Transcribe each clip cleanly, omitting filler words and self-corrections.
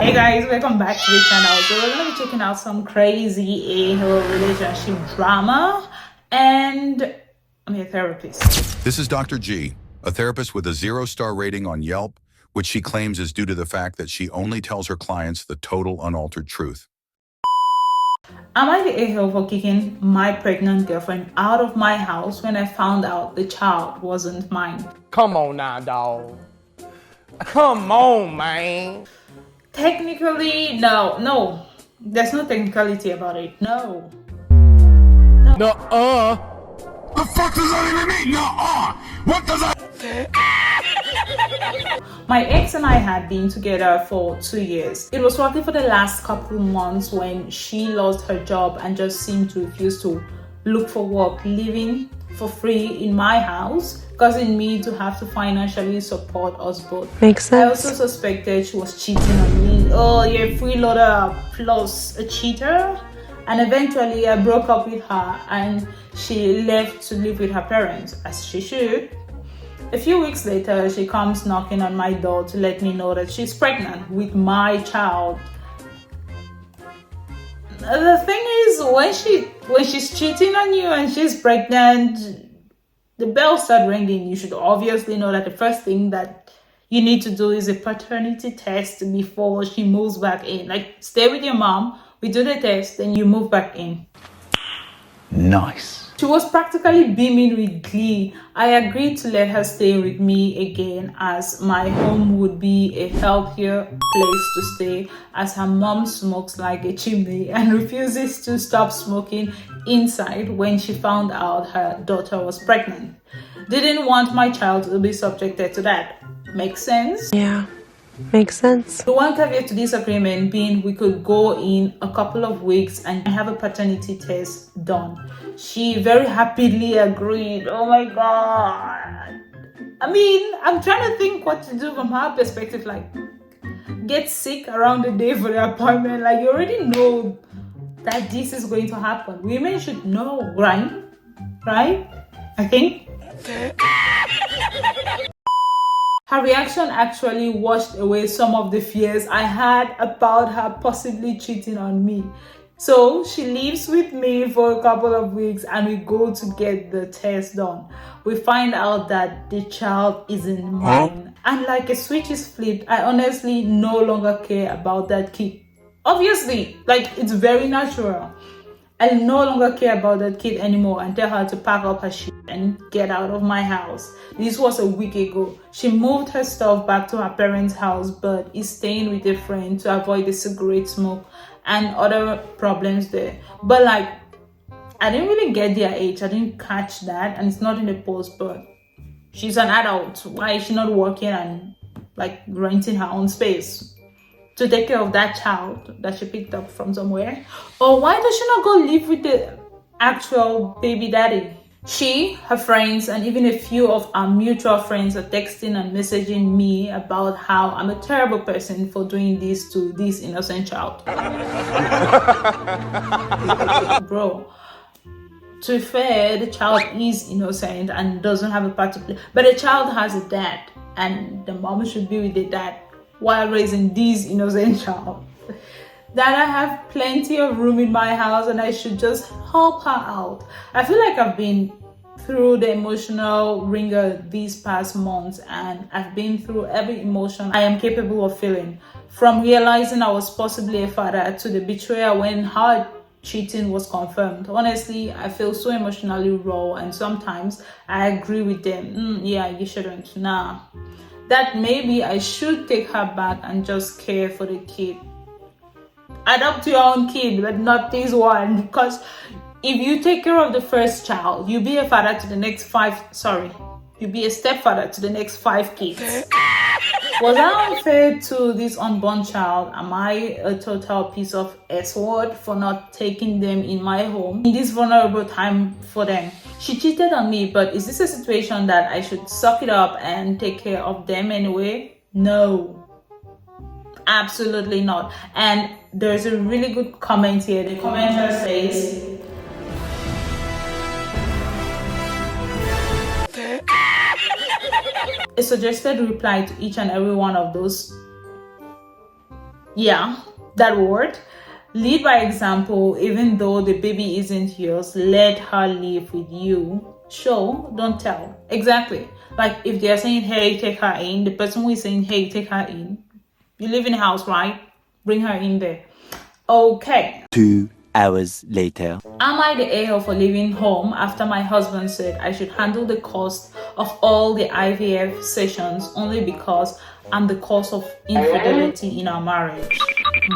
Hey guys, welcome back to the channel. So we're gonna be checking out some crazy a-hole relationship drama, and I'm a therapist. This is Dr. G, a therapist with a 0-star rating on Yelp, which she claims is due to the fact that she only tells her clients the total unaltered truth. Am I the a-hole for kicking my pregnant girlfriend out of my house when I found out the child wasn't mine? Come on now, dog. Come on, man. Technically, no. There's no technicality about it. No. Nuh-uh. The fuck does that even mean? What does that? My ex and I had been together for 2 years. It was roughly for the last couple months when she lost her job and just seemed to refuse to look for work, living for free in my house, causing me to have to financially support us both. Makes sense. I also suspected she was cheating on me. Oh, you're a freeloader plus a cheater. And eventually I broke up with her and she left to live with her parents, as she should. A few weeks later, she comes knocking on my door to let me know that she's pregnant with my child. The thing is, when she's cheating on you and she's pregnant, the bells start ringing. You should obviously know that the first thing that you need to do is a paternity test before she moves back in. Like, stay with your mom, we do the test, then you move back in. Nice. She was practically beaming with glee. I agreed to let her stay with me again, as my home would be a healthier place to stay, as her mom smokes like a chimney and refuses to stop smoking inside when she found out her daughter was pregnant. Didn't want my child to be subjected to that. Makes sense? Yeah, makes sense. The one caveat to this agreement being we could go in a couple of weeks and have a paternity test done. She very happily agreed. Oh my god. I mean, I'm trying to think what to do from her perspective. Like, get sick around the day for the appointment. Like, you already know that this is going to happen. Women should know, right? Right? I think. Her reaction actually washed away some of the fears I had about her possibly cheating on me. So she lives with me for a couple of weeks and we go to get the test done. We find out that the child isn't mine. And like a switch is flipped, I honestly no longer care about that kid. Obviously, like, it's very natural. I no longer care about that kid anymore and tell her to pack up her shit and get out of my house. This was a week ago. She moved her stuff back to her parents' house but is staying with a friend to avoid the cigarette smoke and other problems there. But like, I didn't really get their age. I didn't catch that, and it's not in the post, but she's an adult. Why is she not working and like renting her own space to take care of that child that she picked up from somewhere? Or why does she not go live with the actual baby daddy? She, her friends, and even a few of our mutual friends are texting and messaging me about how I'm a terrible person for doing this to this innocent child. Bro, to be fair, the child is innocent and doesn't have a part to play. But the child has a dad, and the mom should be with the dad while raising this innocent child. That I have plenty of room in my house and I should just help her out. I feel like I've been through the emotional ringer these past months, and I've been through every emotion I am capable of feeling. From realizing I was possibly a father to the betrayal when her cheating was confirmed. Honestly, I feel so emotionally raw, and sometimes I agree with them. Yeah, you shouldn't. Nah. That maybe I should take her back and just care for the kid. Adopt your own kid, but not this one. Because if you take care of the first child, you'll be a father to the next you'll be a stepfather to the next 5 kids. Was I unfair to this unborn child? Am I a total piece of S-word for not taking them in my home in this vulnerable time for them? She cheated on me, but is this a situation that I should suck it up and take care of them anyway? No. Absolutely not. And there's a really good comment here. The commenter says, a suggested reply to each and every one of those Yeah, that word. Lead by example, even though the baby isn't yours, let her live with you. Show, don't tell. Exactly. Like if they are saying, hey, take her in, the person who is saying, hey, take her in, you live in a house, right? Bring her in there. Okay. 2 hours later. Am I the a-hole for leaving home after my husband said I should handle the cost of all the IVF sessions only because I'm the cause of infidelity in our marriage?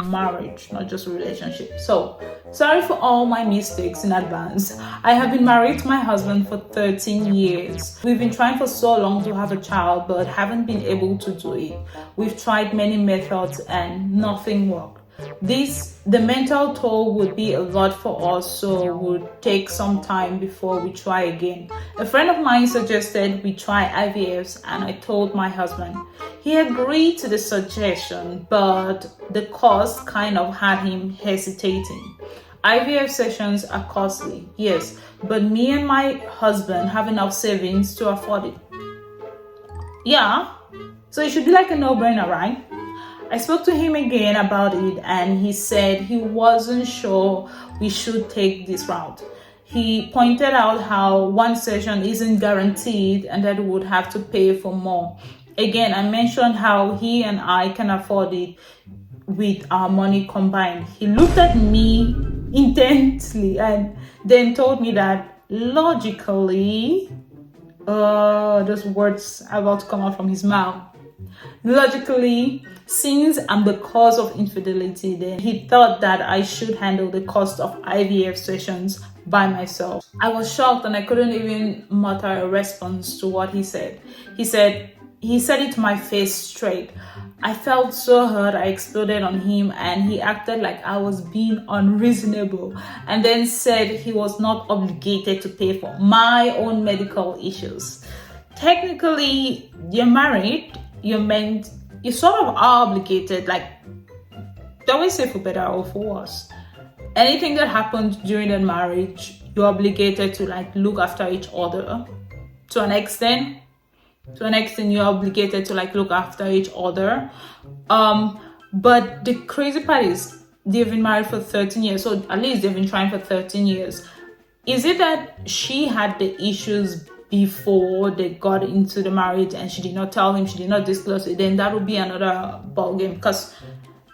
Marriage, not just a relationship. So, sorry for all my mistakes in advance. I have been married to my husband for 13 years. We've been trying for so long to have a child, but haven't been able to do it. We've tried many methods and nothing worked. The mental toll would be a lot for us, so it would take some time before we try again. A friend of mine suggested we try IVFs, and I told my husband. He agreed to the suggestion, but the cost kind of had him hesitating. IVF sessions are costly, yes, but me and my husband have enough savings to afford it. Yeah, so it should be like a no-brainer, right? I spoke to him again about it, and he said he wasn't sure we should take this route. He pointed out how one session isn't guaranteed and that we would have to pay for more. Again, I mentioned how he and I can afford it with our money combined. He looked at me intently and then told me that logically, those words are about to come out from his mouth. Logically, since I'm the cause of infidelity, then he thought that I should handle the cost of IVF sessions by myself. I was shocked and I couldn't even mutter a response to what he said. He said it to my face straight. I felt so hurt, I exploded on him, and he acted like I was being unreasonable and then said he was not obligated to pay for my own medical issues. Technically, you're married, you sort of are obligated, like they always say for better or for worse. Anything that happens during that marriage, you're obligated to like look after each other. To an extent, you're obligated to like look after each other. But the crazy part is they've been married for 13 years, so at least they've been trying for 13 years. Is it that she had the issues before they got into the marriage and she did not tell him, she did not disclose it? Then that would be another ballgame because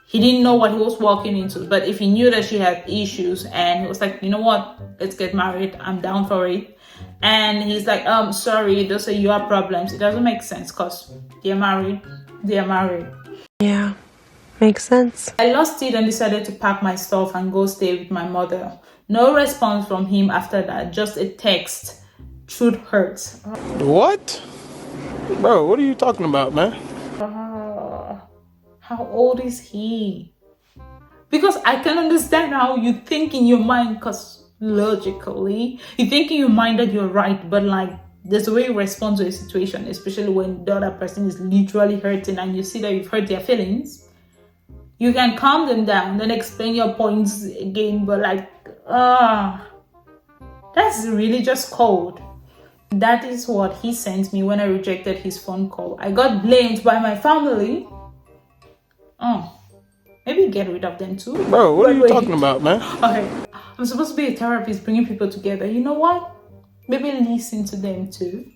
he didn't know what he was walking into. But if he knew that she had issues and he was like, you know what, let's get married, I'm down for it. And he's like, sorry, those are your problems. It doesn't make sense because they're married. Yeah, makes sense. I lost it and decided to pack my stuff and go stay with my mother. No response from him after that, just a text. Truth hurts. What? Bro, what are you talking about, man? How old is he? Because I can understand how you think in your mind, because logically, you think in your mind that you're right, but like there's a way you respond to a situation, especially when the other person is literally hurting and you see that you've hurt their feelings. You can calm them down, then explain your points again, but like, that's really just cold. That is what he sent me when I rejected his phone call. I got blamed by my family. Maybe get rid of them too. Bro, what are you talking about, man? Okay, I'm supposed to be a therapist, bringing people together. You know what? Maybe listen to them too.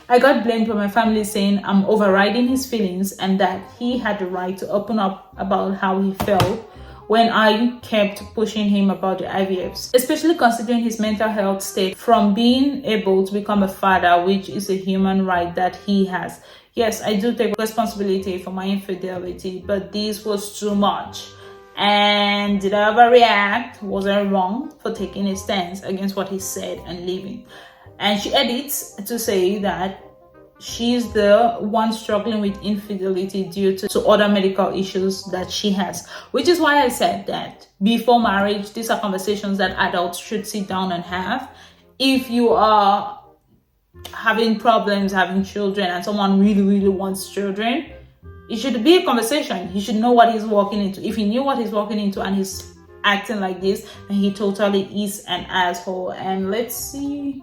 I got blamed by my family saying I'm overriding his feelings and that he had the right to open up about how he felt when I kept pushing him about the IVFs, especially considering his mental health state from being able to become a father, which is a human right that he has. Yes, I do take responsibility for my infidelity, but this was too much. And did I overreact? Was I wrong for taking a stance against what he said and leaving? And she edits to say that she's the one struggling with infidelity due to other medical issues that she has, which is why I said that before marriage, these are conversations that adults should sit down and have. If you are having problems having children and someone really wants children, it should be a conversation. He should know what he's walking into. If he knew what he's walking into and he's acting like this, then he totally is an asshole. And let's see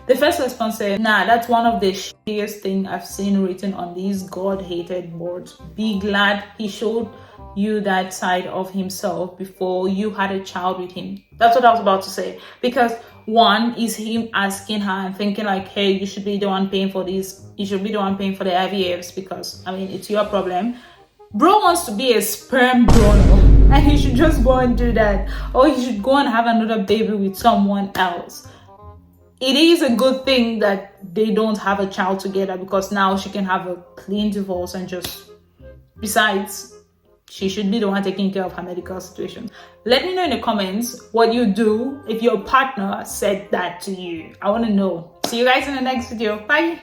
The first response said, nah, that's one of the shittiest thing I've seen written on these God-hated boards. Be glad he showed you that side of himself before you had a child with him. That's what I was about to say. Because one is him asking her and thinking like, hey, you should be the one paying for this. You should be the one paying for the IVFs because, I mean, it's your problem. Bro wants to be a sperm donor and he should just go and do that. Or he should go and have another baby with someone else. It is a good thing that they don't have a child together because now she can have a clean divorce and just, besides, she should be the one taking care of her medical situation. Let me know in the comments what you do if your partner said that to you. I want to know. See you guys in the next video. Bye.